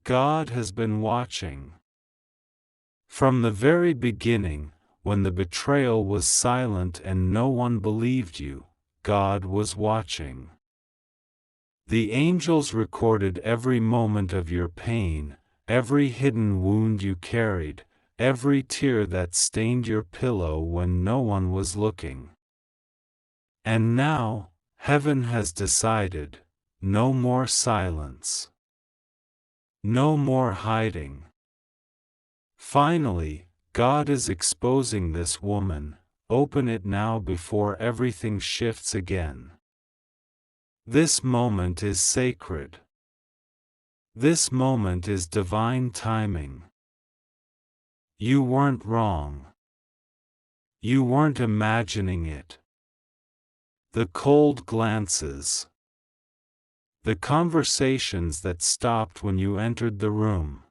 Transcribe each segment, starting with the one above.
God has been watching. From the very beginning, when the betrayal was silent and no one believed you, God was watching. The angels recorded every moment of your pain, every hidden wound you carried, every tear that stained your pillow when no one was looking. And now, heaven has decided, no more silence. No more hiding. Finally, God is exposing this woman. Open it now before everything shifts again. This moment is sacred. This moment is divine timing. You weren't wrong. You weren't imagining it. The cold glances. The conversations that stopped when you entered the room.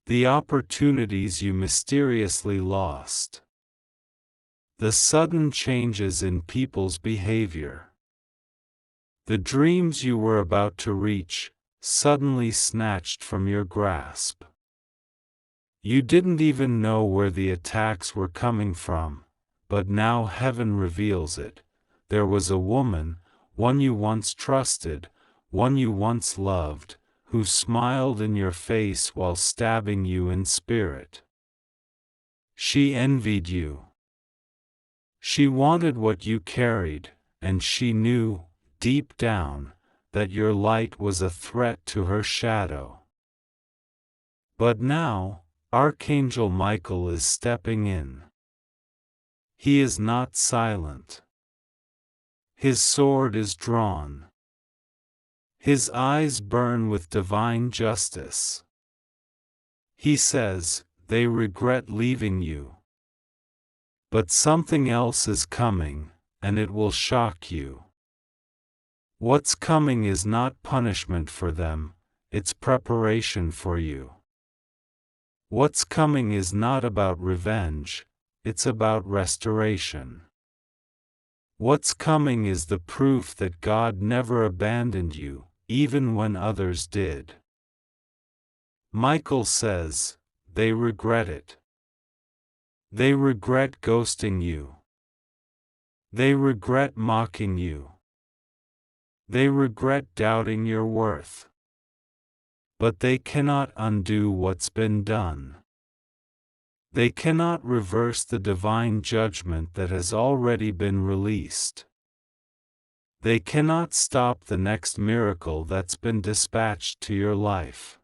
The opportunities you mysteriously lost. The sudden changes in people's behavior. The dreams you were about to reach, suddenly snatched from your grasp. You didn't even know where the attacks were coming from, but now heaven reveals it. There was a woman, one you once trusted, one you once loved, who smiled in your face while stabbing you in spirit. She envied you. She wanted what you carried, and she knew, deep down, that your light was a threat to her shadow. But now, Archangel Michael is stepping in. He is not silent. His sword is drawn. His eyes burn with divine justice. He says, they regret leaving you. But something else is coming, and it will shock you. What's coming is not punishment for them, it's preparation for you. What's coming is not about revenge, it's about restoration. What's coming is the proof that God never abandoned you, even when others did. Michael says, they regret it. They regret ghosting you. They regret mocking you. They regret doubting your worth. But they cannot undo what's been done. They cannot reverse the divine judgment that has already been released. They cannot stop the next miracle that's been dispatched to your life.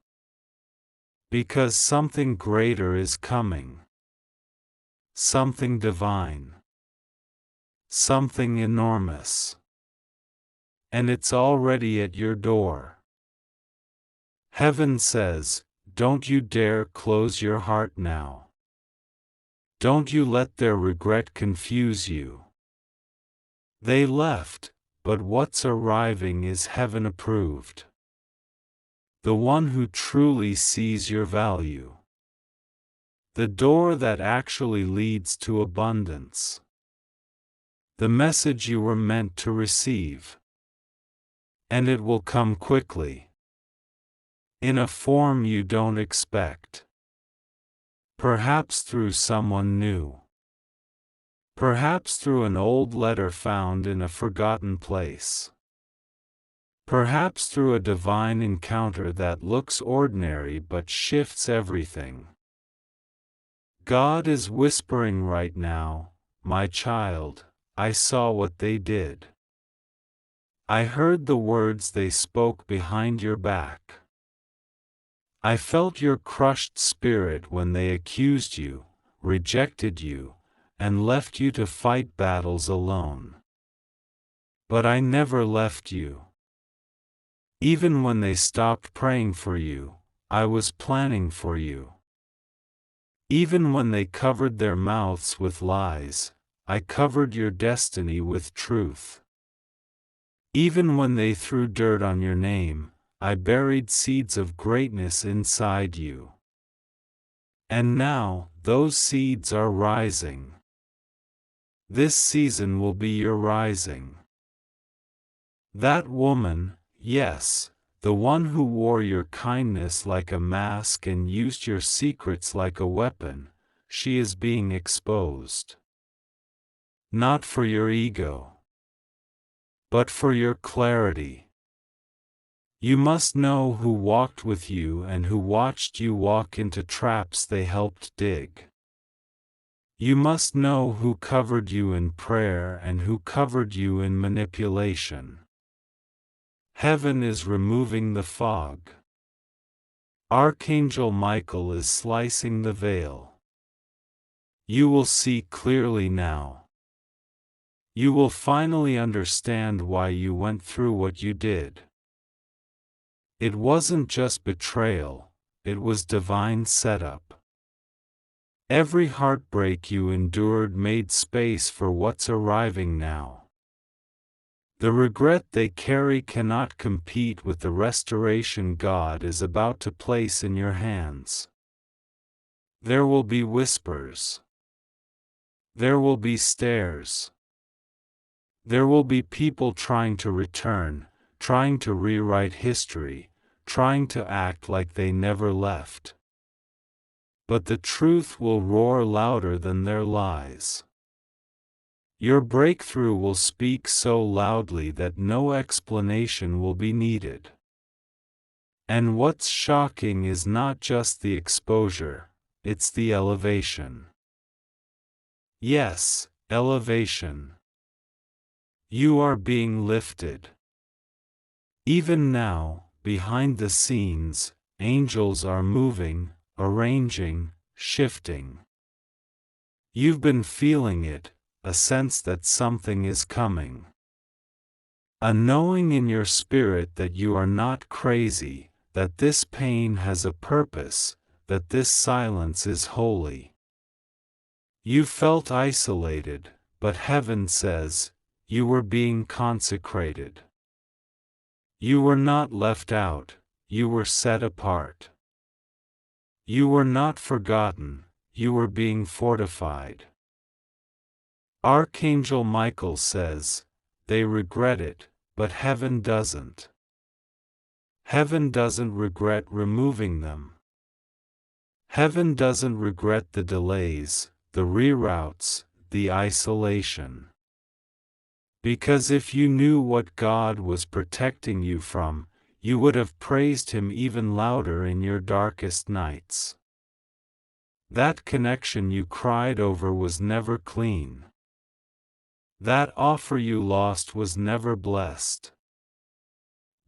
Because something greater is coming. Something divine. Something enormous. And it's already at your door. Heaven says, don't you dare close your heart now. Don't you let their regret confuse you. They left, but what's arriving is heaven approved. The one who truly sees your value. The door that actually leads to abundance. The message you were meant to receive. And it will come quickly. In a form you don't expect. Perhaps through someone new. Perhaps through an old letter found in a forgotten place. Perhaps through a divine encounter that looks ordinary but shifts everything. God is whispering right now, my child, I saw what they did. I heard the words they spoke behind your back. I felt your crushed spirit when they accused you, rejected you, and left you to fight battles alone. But I never left you. Even when they stopped praying for you, I was planning for you. Even when they covered their mouths with lies, I covered your destiny with truth. Even when they threw dirt on your name, I buried seeds of greatness inside you. And now, those seeds are rising. This season will be your rising. That woman, yes, the one who wore your kindness like a mask and used your secrets like a weapon, she is being exposed. Not for your ego, but for your clarity. You must know who walked with you and who watched you walk into traps they helped dig. You must know who covered you in prayer and who covered you in manipulation. Heaven is removing the fog. Archangel Michael is slicing the veil. You will see clearly now. You will finally understand why you went through what you did. It wasn't just betrayal, it was divine setup. Every heartbreak you endured made space for what's arriving now. The regret they carry cannot compete with the restoration God is about to place in your hands. There will be whispers. There will be stares. There will be people trying to return, trying to rewrite history, trying to act like they never left. But the truth will roar louder than their lies. Your breakthrough will speak so loudly that no explanation will be needed. And what's shocking is not just the exposure, it's the elevation. Yes, elevation. You are being lifted. Even now, behind the scenes, angels are moving, arranging, shifting. You've been feeling it, a sense that something is coming. A knowing in your spirit that you are not crazy, that this pain has a purpose, that this silence is holy. You felt isolated, but heaven says, you were being consecrated. You were not left out, you were set apart. You were not forgotten, you were being fortified. Archangel Michael says, they regret it, but heaven doesn't. Heaven doesn't regret removing them. Heaven doesn't regret the delays, the reroutes, the isolation. Because if you knew what God was protecting you from, you would have praised Him even louder in your darkest nights. That connection you cried over was never clean. That offer you lost was never blessed.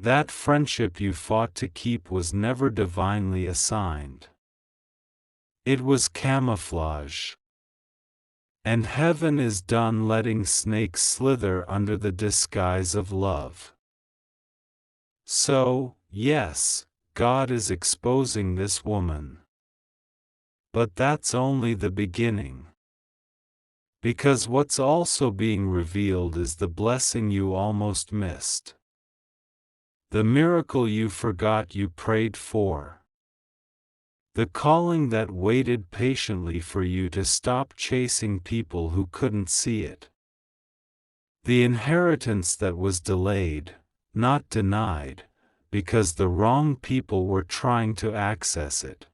That friendship you fought to keep was never divinely assigned. It was camouflage. And heaven is done letting snakes slither under the disguise of love. So, yes, God is exposing this woman. But that's only the beginning. Because what's also being revealed is the blessing you almost missed. The miracle you forgot you prayed for. The calling that waited patiently for you to stop chasing people who couldn't see it. The inheritance that was delayed, not denied, because the wrong people were trying to access it.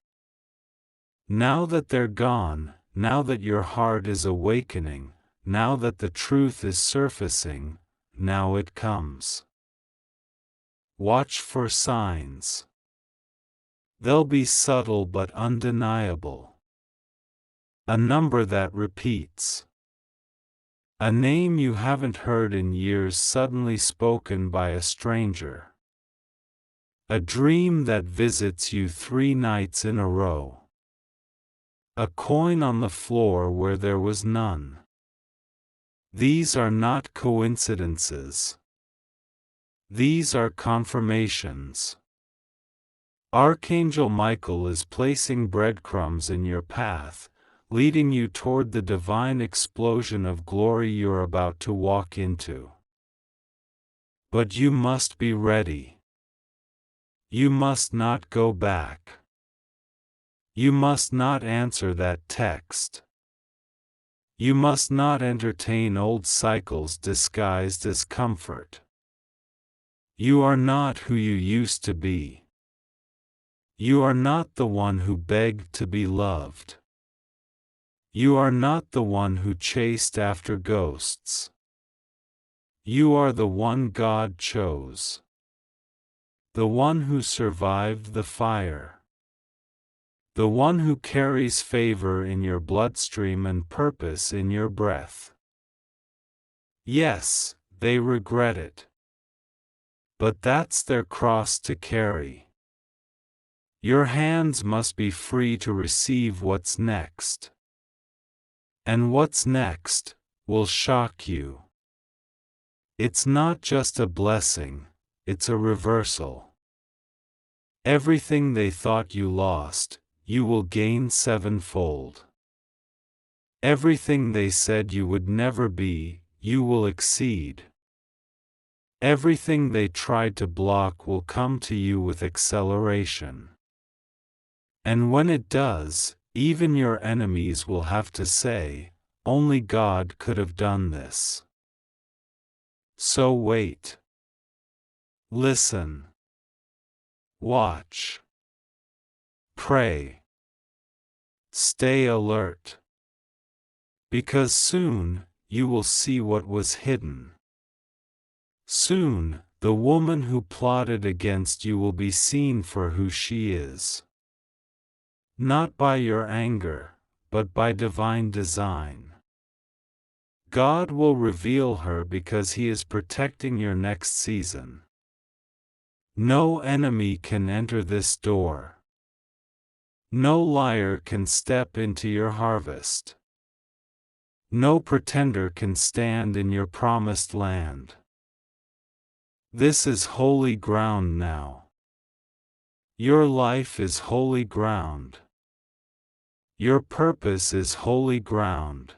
Now that they're gone, now that your heart is awakening, now that the truth is surfacing, now it comes. Watch for signs. They'll be subtle but undeniable. A number that repeats. A name you haven't heard in years suddenly spoken by a stranger. A dream that visits you 3 nights in a row. A coin on the floor where there was none. These are not coincidences. These are confirmations. Archangel Michael is placing breadcrumbs in your path, leading you toward the divine explosion of glory you're about to walk into. But you must be ready. You must not go back. You must not answer that text. You must not entertain old cycles disguised as comfort. You are not who you used to be. You are not the one who begged to be loved. You are not the one who chased after ghosts. You are the one God chose. The one who survived the fire. The one who carries favor in your bloodstream and purpose in your breath. Yes, they regret it. But that's their cross to carry. Your hands must be free to receive what's next. And what's next will shock you. It's not just a blessing, it's a reversal. Everything they thought you lost, you will gain sevenfold. Everything they said you would never be, you will exceed. Everything they tried to block will come to you with acceleration. And when it does, even your enemies will have to say, "Only God could have done this." So wait. Listen. Watch. Pray. Stay alert. Because soon, you will see what was hidden. Soon, the woman who plotted against you will be seen for who she is. Not by your anger, but by divine design. God will reveal her because He is protecting your next season. No enemy can enter this door. No liar can step into your harvest. No pretender can stand in your promised land. This is holy ground now. Your life is holy ground. Your purpose is holy ground.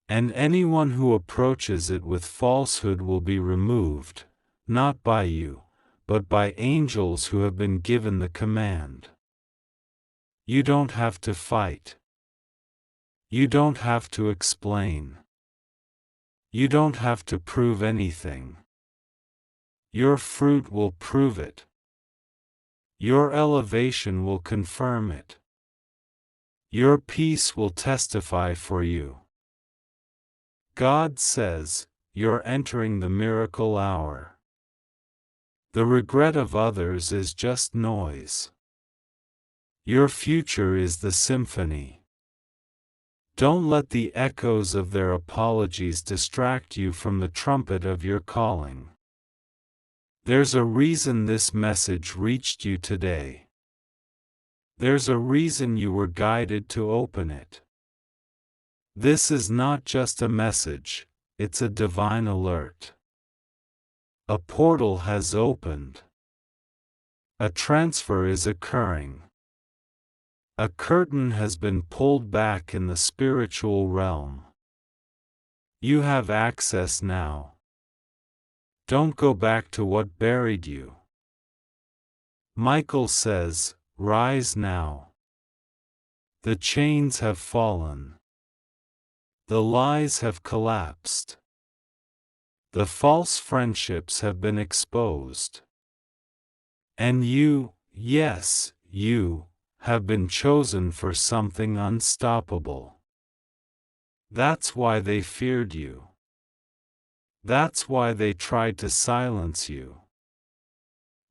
And anyone who approaches it with falsehood will be removed, not by you, but by angels who have been given the command. You don't have to fight. You don't have to explain. You don't have to prove anything. Your fruit will prove it. Your elevation will confirm it. Your peace will testify for you. God says, you're entering the miracle hour. The regret of others is just noise. Your future is the symphony. Don't let the echoes of their apologies distract you from the trumpet of your calling. There's a reason this message reached you today. There's a reason you were guided to open it. This is not just a message, it's a divine alert. A portal has opened. A transfer is occurring. A curtain has been pulled back in the spiritual realm. You have access now. Don't go back to what buried you. Michael says, rise now. The chains have fallen. The lies have collapsed. The false friendships have been exposed. And you, yes, you, have been chosen for something unstoppable. That's why they feared you. That's why they tried to silence you.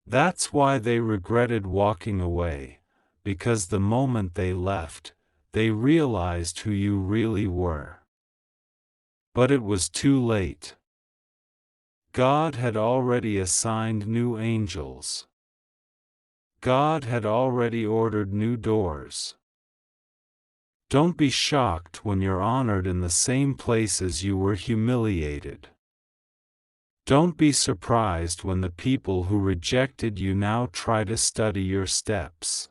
That's why they regretted walking away, because the moment they left, they realized who you really were. But it was too late. God had already assigned new angels. God had already ordered new doors. Don't be shocked when you're honored in the same places you were humiliated. Don't be surprised when the people who rejected you now try to study your steps.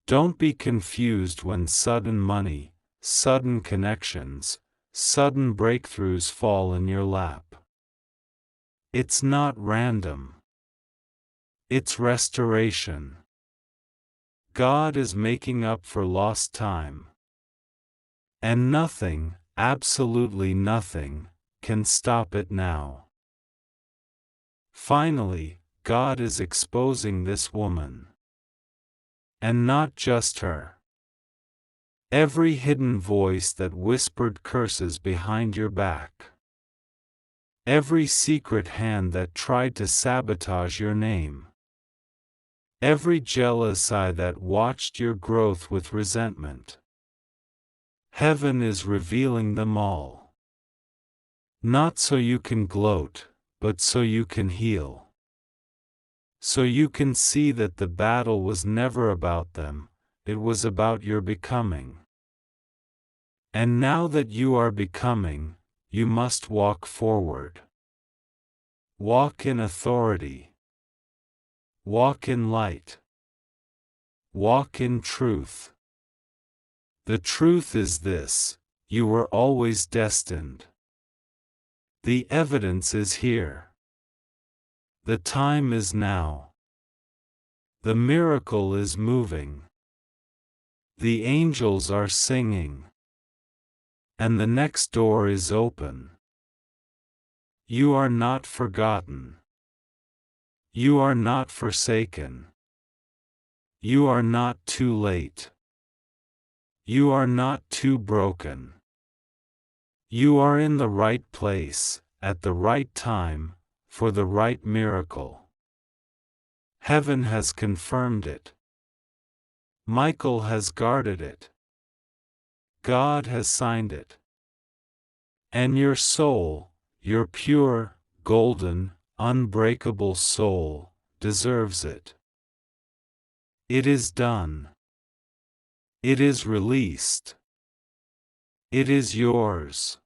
Don't be confused when sudden money, sudden connections, sudden breakthroughs fall in your lap. It's not random. It's restoration. God is making up for lost time. And nothing, absolutely nothing, can stop it now. Finally, God is exposing this woman. And not just her. Every hidden voice that whispered curses behind your back. Every secret hand that tried to sabotage your name. Every jealous eye that watched your growth with resentment. Heaven is revealing them all. Not so you can gloat, but so you can heal. So you can see that the battle was never about them, it was about your becoming. And now that you are becoming, you must walk forward. Walk in authority. Walk in light. Walk in truth. The truth is this: you were always destined. The evidence is here. The time is now. The miracle is moving. The angels are singing. And the next door is open. You are not forgotten. You are not forsaken. You are not too late. You are not too broken. You are in the right place, at the right time, for the right miracle. Heaven has confirmed it. Michael has guarded it. God has signed it. And your soul, your pure, golden, unbreakable soul, deserves it. It is done. It is released. It is yours.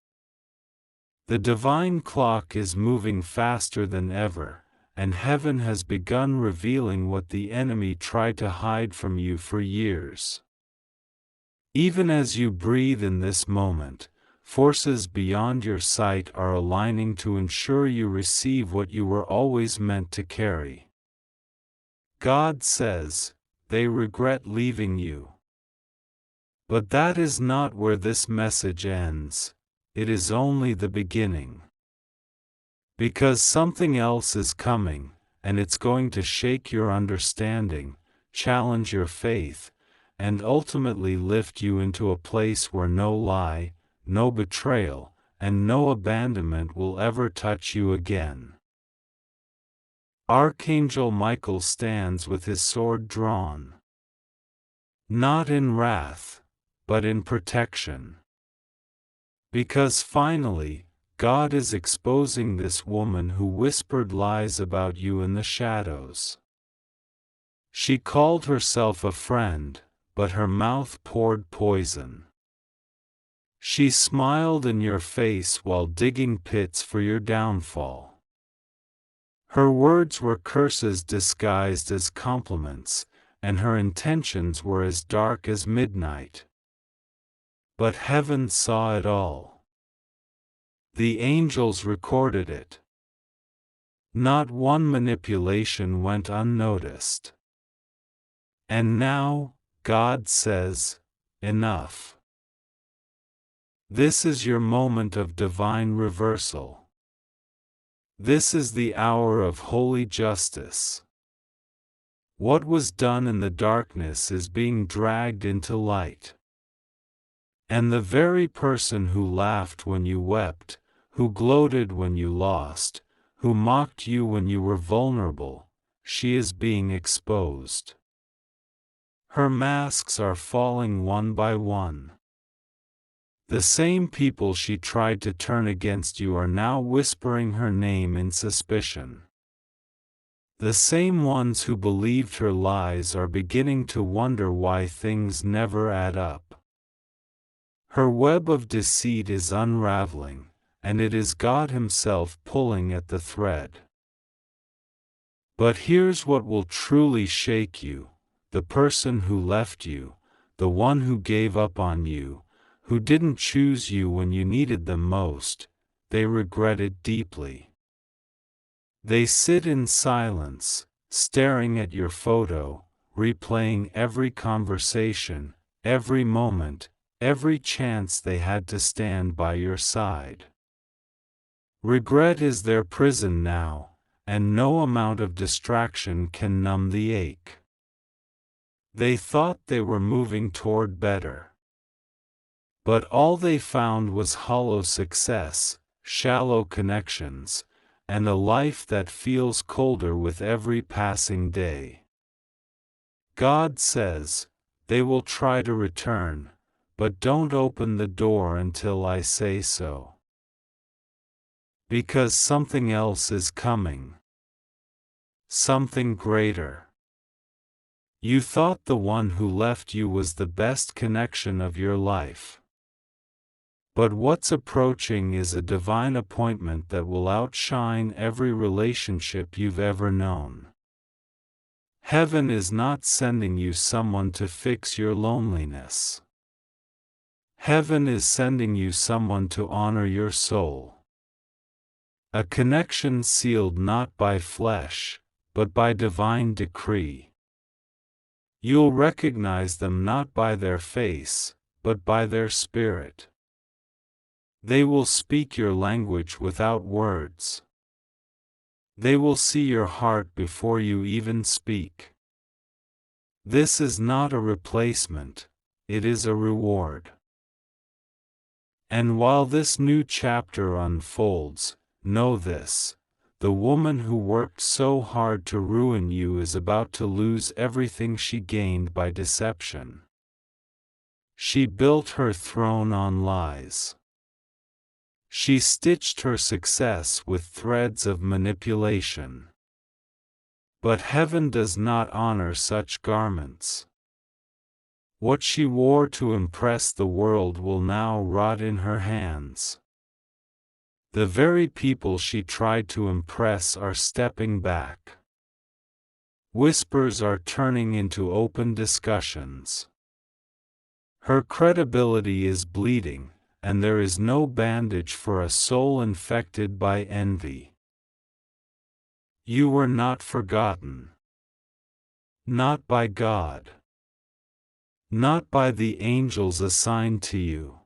The divine clock is moving faster than ever, and heaven has begun revealing what the enemy tried to hide from you for years. Even as you breathe in this moment, forces beyond your sight are aligning to ensure you receive what you were always meant to carry. God says, they regret leaving you. But that is not where this message ends. It is only the beginning. Because something else is coming, and it's going to shake your understanding, challenge your faith, and ultimately lift you into a place where no lie, no betrayal, and no abandonment will ever touch you again. Archangel Michael stands with his sword drawn. Not in wrath, but in protection. Because finally, God is exposing this woman who whispered lies about you in the shadows. She called herself a friend, but her mouth poured poison. She smiled in your face while digging pits for your downfall. Her words were curses disguised as compliments, and her intentions were as dark as midnight. But heaven saw it all. The angels recorded it. Not one manipulation went unnoticed. And now, God says, enough. This is your moment of divine reversal. This is the hour of holy justice. What was done in the darkness is being dragged into light. And the very person who laughed when you wept, who gloated when you lost, who mocked you when you were vulnerable, she is being exposed. Her masks are falling one by one. The same people she tried to turn against you are now whispering her name in suspicion. The same ones who believed her lies are beginning to wonder why things never add up. Her web of deceit is unraveling, and it is God Himself pulling at the thread. But here's what will truly shake you: the person who left you, the one who gave up on you, who didn't choose you when you needed them most, they regret it deeply. They sit in silence, staring at your photo, replaying every conversation, every moment, every chance they had to stand by your side. Regret is their prison now, and no amount of distraction can numb the ache. They thought they were moving toward better. But all they found was hollow success, shallow connections, and a life that feels colder with every passing day. God says, they will try to return, but don't open the door until I say so. Because something else is coming. Something greater. You thought the one who left you was the best connection of your life. But what's approaching is a divine appointment that will outshine every relationship you've ever known. Heaven is not sending you someone to fix your loneliness. Heaven is sending you someone to honor your soul. A connection sealed not by flesh, but by divine decree. You'll recognize them not by their face, but by their spirit. They will speak your language without words. They will see your heart before you even speak. This is not a replacement, it is a reward. And while this new chapter unfolds, know this: the woman who worked so hard to ruin you is about to lose everything she gained by deception. She built her throne on lies. She stitched her success with threads of manipulation. But heaven does not honor such garments. What she wore to impress the world will now rot in her hands. The very people she tried to impress are stepping back. Whispers are turning into open discussions. Her credibility is bleeding, and there is no bandage for a soul infected by envy. You were not forgotten. Not by God. Not by the angels assigned to you.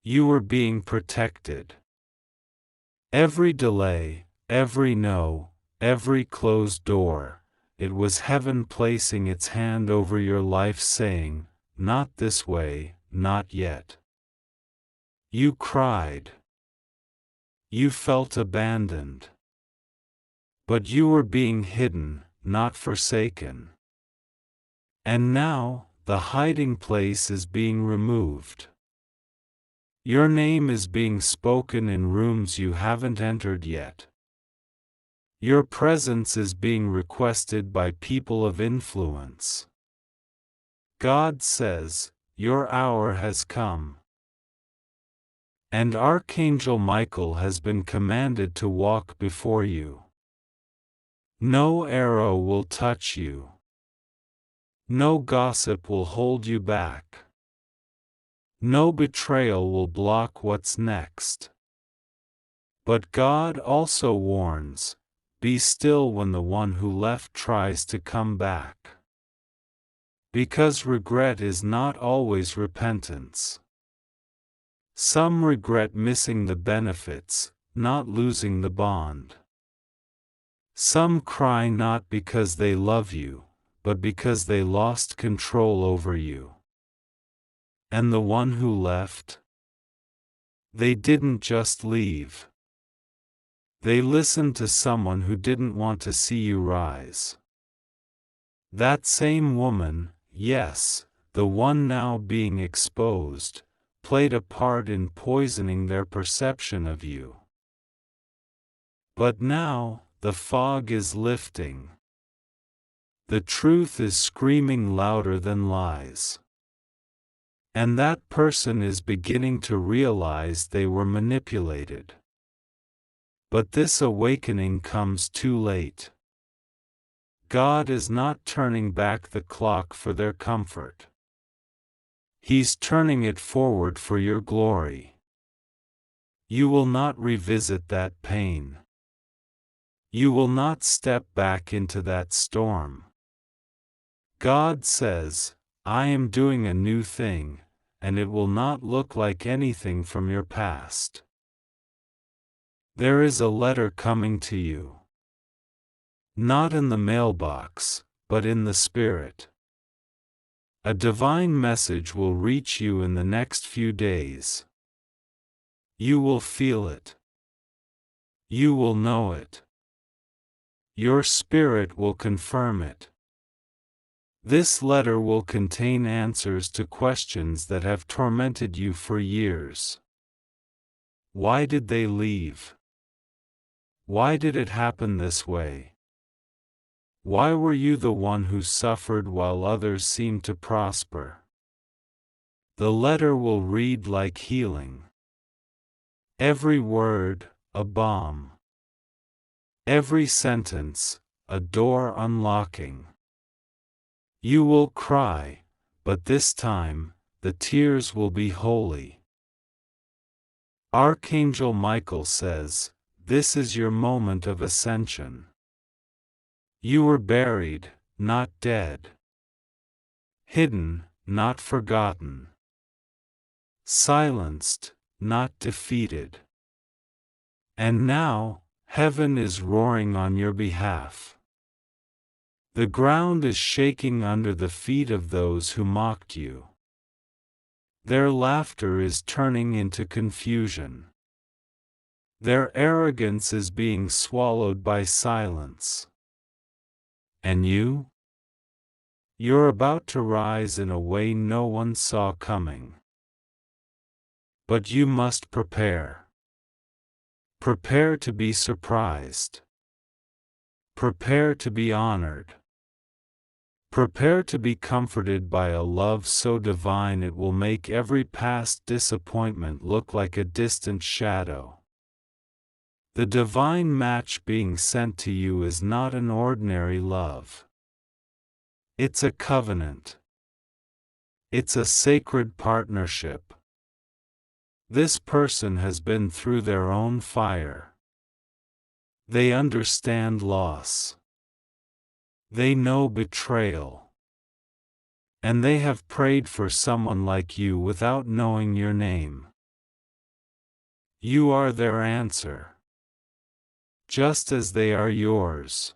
You were being protected. Every delay, every no, every closed door, it was heaven placing its hand over your life saying, "Not this way, not yet." You cried. You felt abandoned. But you were being hidden, not forsaken. And now, the hiding place is being removed. Your name is being spoken in rooms you haven't entered yet. Your presence is being requested by people of influence. God says, your hour has come. And Archangel Michael has been commanded to walk before you. No arrow will touch you. No gossip will hold you back. No betrayal will block what's next. But God also warns, be still when the one who left tries to come back. Because regret is not always repentance. Some regret missing the benefits, not losing the bond. Some cry not because they love you, but because they lost control over you. And the one who left? They didn't just leave. They listened to someone who didn't want to see you rise. That same woman, yes, the one now being exposed, played a part in poisoning their perception of you. But now, the fog is lifting. The truth is screaming louder than lies. And that person is beginning to realize they were manipulated. But this awakening comes too late. God is not turning back the clock for their comfort. He's turning it forward for your glory. You will not revisit that pain. You will not step back into that storm. God says, I am doing a new thing, and it will not look like anything from your past. There is a letter coming to you. Not in the mailbox, but in the spirit. A divine message will reach you in the next few days. You will feel it. You will know it. Your spirit will confirm it. This letter will contain answers to questions that have tormented you for years. Why did they leave? Why did it happen this way? Why were you the one who suffered while others seemed to prosper? The letter will read like healing. Every word, a balm. Every sentence, a door unlocking. You will cry, but this time, the tears will be holy. Archangel Michael says, this is your moment of ascension. You were buried, not dead. Hidden, not forgotten. Silenced, not defeated. And now, heaven is roaring on your behalf. The ground is shaking under the feet of those who mocked you. Their laughter is turning into confusion. Their arrogance is being swallowed by silence. And you? You're about to rise in a way no one saw coming. But you must prepare. Prepare to be surprised. Prepare to be honored. Prepare to be comforted by a love so divine it will make every past disappointment look like a distant shadow. The divine match being sent to you is not an ordinary love. It's a covenant. It's a sacred partnership. This person has been through their own fire. They understand loss. They know betrayal. And they have prayed for someone like you without knowing your name. You are their answer. Just as they are yours.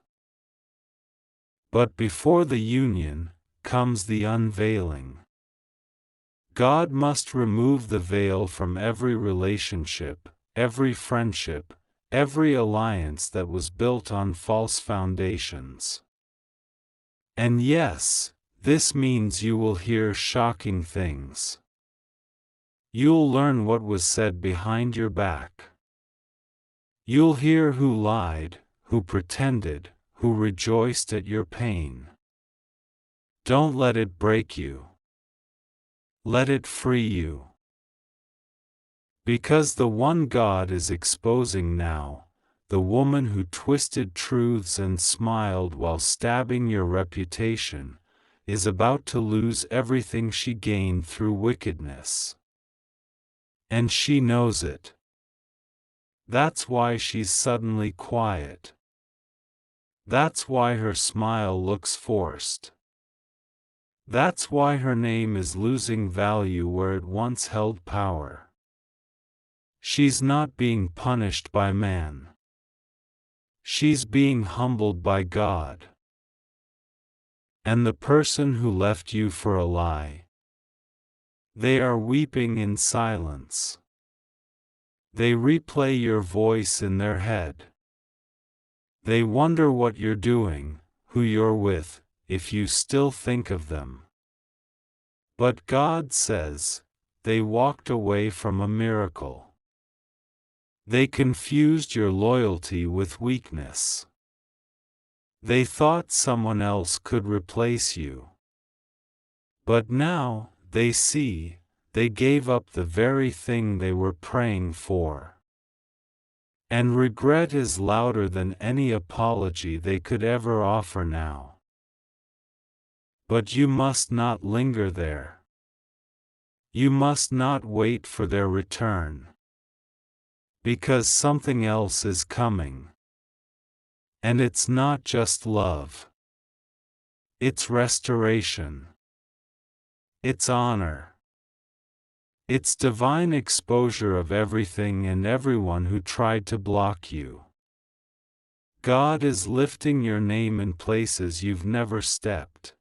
But before the union, comes the unveiling. God must remove the veil from every relationship, every friendship, every alliance that was built on false foundations. And yes, this means you will hear shocking things. You'll learn what was said behind your back. You'll hear who lied, who pretended, who rejoiced at your pain. Don't let it break you. Let it free you. Because the one God is exposing now, the woman who twisted truths and smiled while stabbing your reputation, is about to lose everything she gained through wickedness. And she knows it. That's why she's suddenly quiet. That's why her smile looks forced. That's why her name is losing value where it once held power. She's not being punished by man. She's being humbled by God. And the person who left you for a lie, they are weeping in silence. They replay your voice in their head. They wonder what you're doing, who you're with, if you still think of them. But God says, they walked away from a miracle. They confused your loyalty with weakness. They thought someone else could replace you. But now, they see, they gave up the very thing they were praying for. And regret is louder than any apology they could ever offer now. But you must not linger there. You must not wait for their return. Because something else is coming. And it's not just love. It's restoration. It's honor. It's divine exposure of everything and everyone who tried to block you. God is lifting your name in places you've never stepped.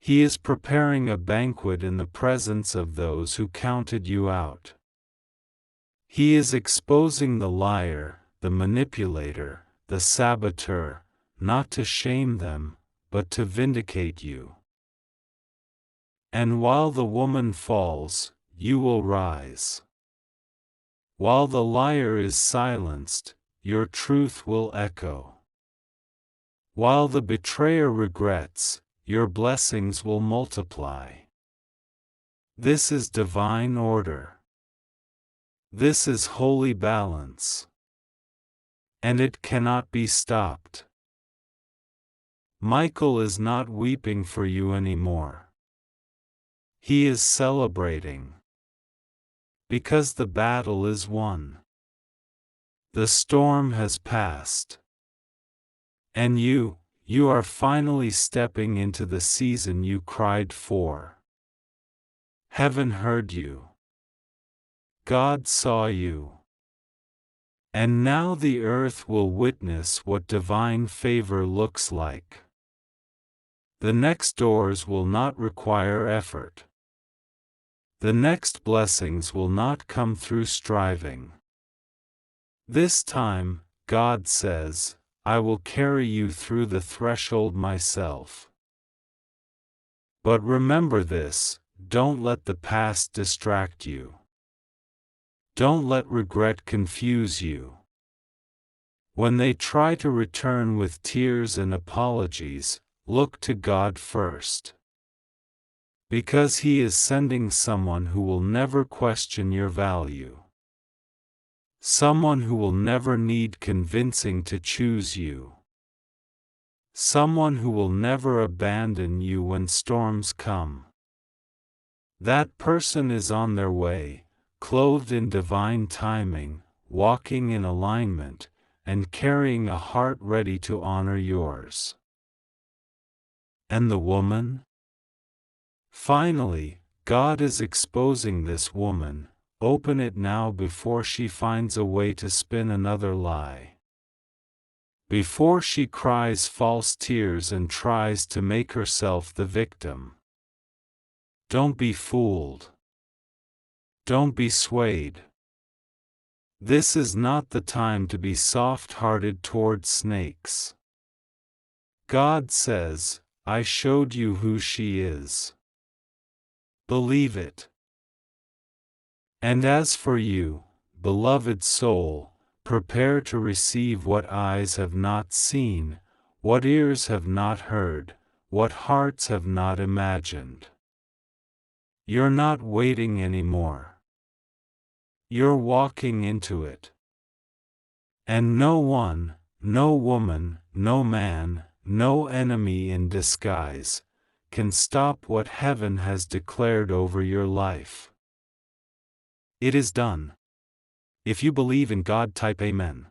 He is preparing a banquet in the presence of those who counted you out. He is exposing the liar, the manipulator, the saboteur, not to shame them, but to vindicate you. And while the woman falls, you will rise. While the liar is silenced, your truth will echo. While the betrayer regrets, your blessings will multiply. This is divine order. This is holy balance. And it cannot be stopped. Michael is not weeping for you anymore. He is celebrating. Because the battle is won. The storm has passed. And you are finally stepping into the season you cried for. Heaven heard you. God saw you. And now the earth will witness what divine favor looks like. The next doors will not require effort. The next blessings will not come through striving. This time, God says, I will carry you through the threshold myself. But remember this, don't let the past distract you. Don't let regret confuse you. When they try to return with tears and apologies, look to God first. Because He is sending someone who will never question your value. Someone who will never need convincing to choose you. Someone who will never abandon you when storms come. That person is on their way, clothed in divine timing, walking in alignment, and carrying a heart ready to honor yours. And the woman? Finally, God is exposing this woman. Open it now before she finds a way to spin another lie. Before she cries false tears and tries to make herself the victim. Don't be fooled. Don't be swayed. This is not the time to be soft-hearted toward snakes. God says, I showed you who she is. Believe it. And as for you, beloved soul, prepare to receive what eyes have not seen, what ears have not heard, what hearts have not imagined. You're not waiting anymore. You're walking into it. And no one, no woman, no man, no enemy in disguise, can stop what heaven has declared over your life. It is done. If you believe in God, type Amen.